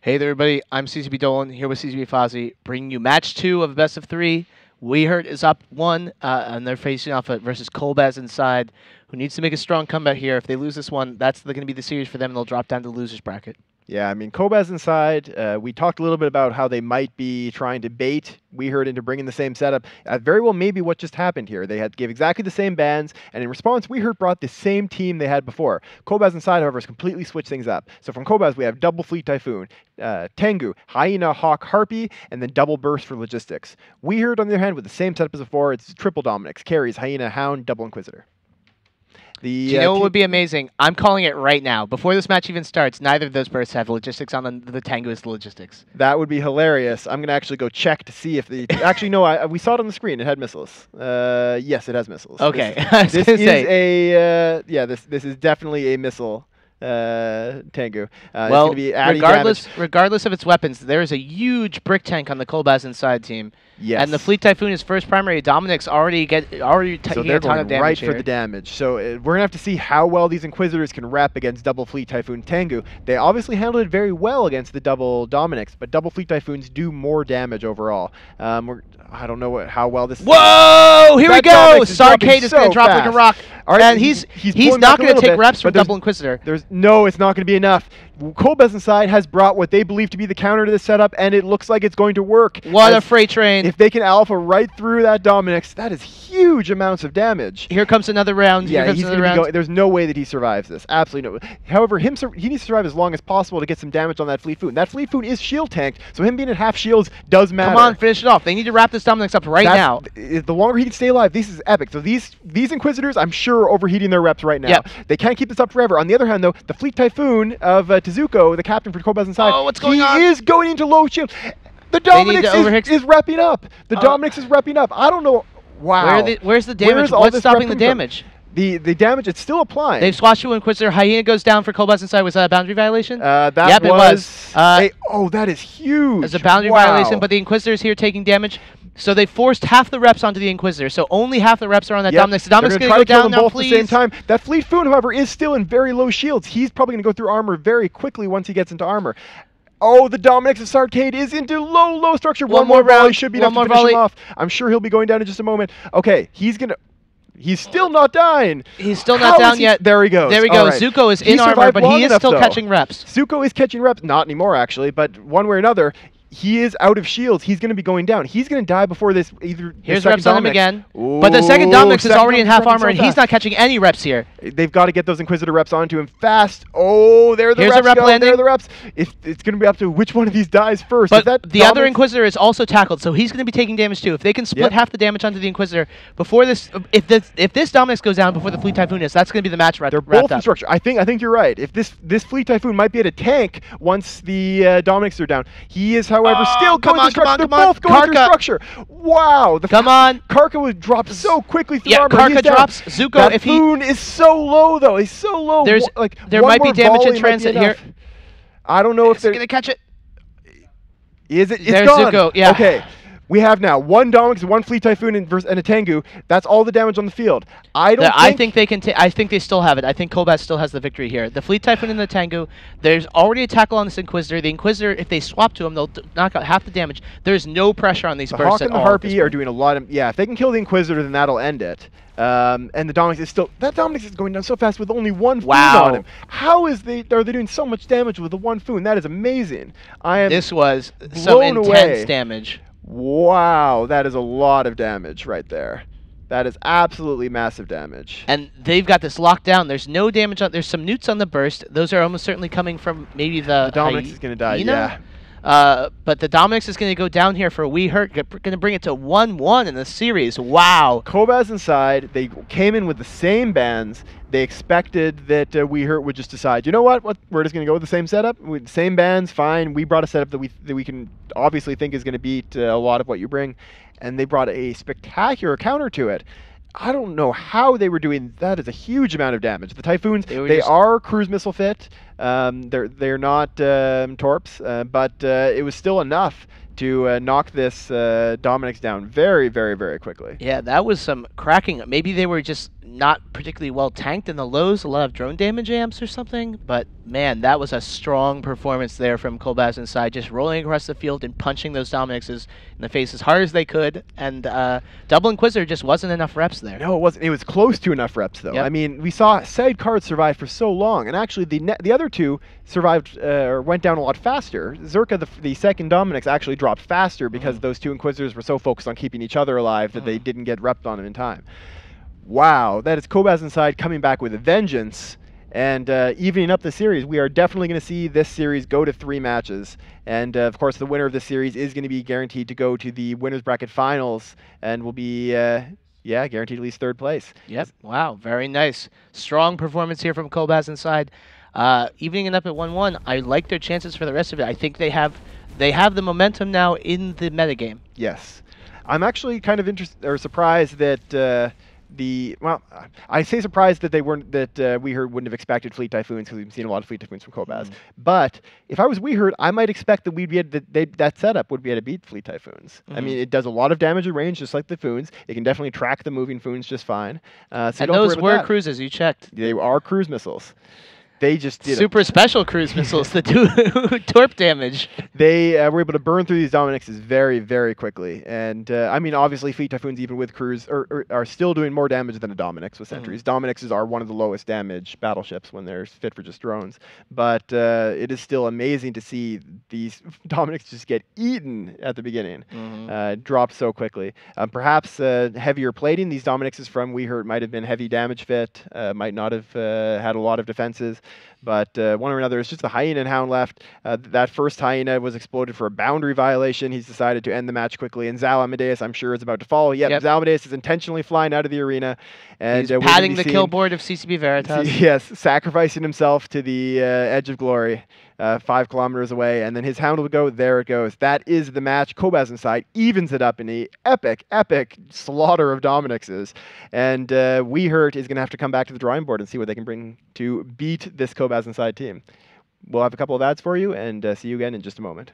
Hey there, everybody. I'm CCB Dolan here with CCB Fozzie, bringing you match 2 of best of 3. WeHURT is up 1, and they're facing off versus Kolbasz inside, who needs to make a strong comeback here. If they lose this one, that's going to be the series for them, and they'll drop down to the losers bracket. Yeah, I mean, Kolbasz inside, we talked a little bit about how they might be trying to bait WeHURT into bringing the same setup. Very well maybe what just happened here. They gave exactly the same bands, and in response, WeHURT brought the same team they had before. Kolbasz inside, however, has completely switched things up. So from Kolbasz, we have double Fleet Typhoon, Tengu, Hyena, Hawk, Harpy, and then double Burst for logistics. WeHURT, on the other hand, with the same setup as before, it's triple Dominix, carries Hyena, Hound, double Inquisitor. Do you know what would be amazing? I'm calling it right now. Before this match even starts, neither of those bursts have logistics on them. The Tengu is the logistics. That would be hilarious. I'm going to actually go check to see if the... Actually, no, we saw it on the screen. It had missiles. Yes, it has missiles. Okay. This is a... this is definitely a missile. Tengu. Well, be regardless of its weapons, there is a huge brick tank on the Kolbasz inside team. Yes. And the Fleet Typhoon is first primary. Dominix already taking a ton of damage right here. for the damage. So we're going to have to see how well these Inquisitors can rep against double Fleet Typhoon Tengu. They obviously handled it very well against the double Dominix, but double Fleet Typhoons do more damage overall. I don't know how well this... Whoa! Here we go! Sarcade is going to drop like a rock. Right, and he's not going to take reps from double Inquisitor. No, it's not going to be enough. Kolbasz inside has brought what they believe to be the counter to this setup, and it looks like it's going to work. What a freight train. If they can alpha right through that Dominix, that is huge amounts of damage. Here comes another round. Yeah, he's going to be there's no way that he survives this. Absolutely no. However, he needs to survive as long as possible to get some damage on that Fleet Foon. That Fleet Foon is shield tanked, so him being at half shields does matter. Come on, finish it off. They need to wrap this Dominix up now. The longer he can stay alive, this is epic. So these Inquisitors, I'm sure, are overheating their reps right now. Yep. They can't keep this up forever. On the other hand, though, the Fleet Typhoon of Tezuko, the captain for Kolbasz inside, what's going on? He is going into low shield. The Dominix is repping up. The Dominix is repping up. I don't know. Wow. Where's the damage? What's stopping the damage? The damage, it's still applying. They've squashed to Inquisitor. Hyena goes down for Kolbasz inside. Was that a boundary violation? Yep, it was. That is huge. It's a boundary violation, but the Inquisitor is here taking damage. So they forced half the reps onto the Inquisitor. So only half the reps are on that Dominix. The Dominix is going to go down now, please. At the same time. That Fleet Foon, however, is still in very low shields. He's probably going to go through armor very quickly once he gets into armor. Oh, the Dominix of Sarcade is into low structure. One more volley should be enough to finish him off. I'm sure he'll be going down in just a moment. Okay, he's still not dying. He's still not down yet. There he goes. There we go. Right. Zuko is in armor, but he is still catching reps. Zuko is catching reps. Not anymore, actually, but one way or another, he is out of shields. He's going to be going down. He's going to die before this. Here's reps on him again. Ooh, but the second Dominix is already in half armor, and he's not catching any reps here. They've got to get those Inquisitor reps onto him fast. Oh, there the reps go. There are the reps. It's going to be up to which one of these dies first. But the other Inquisitor is also tackled, so he's going to be taking damage too. If they can split half the damage onto the Inquisitor before this, if this Dominix goes down before the Fleet Typhoon is, that's going to be the match wrapped up. They're both in structure. I think you're right. If this Fleet Typhoon might be at a tank once the Dominix are down. He is, however, still going to structure. They're both going through structure. Wow. Karka was dropped so quickly through armor. Karka drops. Zuko, that Foon is so low, though. He's so low. There might be damage in transit here. I don't know if they're going to catch it. Is it? It's There's gone. Zuko, yeah. Okay. We have now one Dominix, one Fleet Typhoon, and a Tengu. That's all the damage on the field. I think they can. I think they still have it. I think Kolbasz still has the victory here. The Fleet Typhoon and the Tengu. There's already a tackle on this Inquisitor. The Inquisitor, if they swap to him, they'll knock out half the damage. There's no pressure on these bursts Hawk at all. And the Harpy are doing a lot of... Yeah, if they can kill the Inquisitor, then that'll end it. And the Dominix is still... That Dominix is going down so fast with only one Foon on him. How are they doing so much damage with the one Foon? That is amazing. This was some intense damage. Wow, that is a lot of damage right there. That is absolutely massive damage. And they've got this locked down. There's no damage on. There's some newts on the burst. Those are almost certainly coming from maybe the Dominix is going to die. Yeah. But the Dominix is going to go down here for WeHURT. Going to bring it to 1-1 in the series. Wow. Kolbasz inside. They came in with the same bands. They expected that WeHURT would just decide, you know what? We're just going to go with the same setup. With the same bands, fine. We brought a setup that we can obviously think is going to beat a lot of what you bring. And they brought a spectacular counter to it. I don't know how they were doing. That is a huge amount of damage. The Typhoons, they are cruise missile fit. They're not Torps, but it was still enough to knock this Dominic's down very, very, very quickly. Yeah, that was some cracking. Maybe they were just not particularly well tanked in the lows, a lot of drone damage amps or something. But man, that was a strong performance there from Kolbasz inside, just rolling across the field and punching those Dominics in the face as hard as they could. And Double Inquisitor just wasn't enough reps there. No, it wasn't. It was close to enough reps, though. Yep. I mean, we saw Sidecard survive for so long, and actually the other two survived or went down a lot faster. Zerka, the second Dominix, actually dropped faster because those two Inquisitors were so focused on keeping each other alive that they didn't get repped on him in time. Wow, that is Kolbasz inside coming back with a vengeance and evening up the series. We are definitely going to see this series go to 3 matches. And of course, the winner of this series is going to be guaranteed to go to the winners bracket finals and will be, guaranteed at least 3rd place. Yep. Wow, very nice. Strong performance here from Kolbasz inside. Evening it up at 1-1. I like their chances for the rest of it. I think they have the momentum now in the metagame. Yes. I'm actually kind of surprised that I say surprised that WeHURT wouldn't have expected Fleet Typhoons because we've seen a lot of Fleet Typhoons from Kolbasz. But if I was WeHURT, I might expect that that setup would be able to beat Fleet Typhoons. I mean, it does a lot of damage at range, just like the Foons. It can definitely track the moving Foons just fine. So and those were cruises, you checked. They are cruise missiles. They just did super special cruise missiles that do torp damage. They were able to burn through these Dominixes very, very quickly. And I mean, obviously, Fleet Typhoons, even with cruise, are still doing more damage than a Dominix with sentries. Dominixes are one of the lowest damage battleships when they're fit for just drones. But it is still amazing to see these Dominix just get eaten at the beginning, drop so quickly. Perhaps heavier plating. These Dominixes from WeHURT might have been heavy damage fit, might not have had a lot of defenses. But one or another, it's just the Hyena and Hound left. That first Hyena was exploded for a boundary violation. He's decided to end the match quickly. And Zal Amadeus, I'm sure, is about to follow. Yep. Zal Amadeus is intentionally flying out of the arena. And he's padding the kill board of CCP Veritas. Yes, sacrificing himself to the edge of glory. 5 kilometers away, and then his Hound will go, there it goes. That is the match. Kolbasz inside evens it up in the epic slaughter of Dominixes. And WeHURT is going to have to come back to the drawing board and see what they can bring to beat this Kolbasz inside team. We'll have a couple of ads for you, and see you again in just a moment.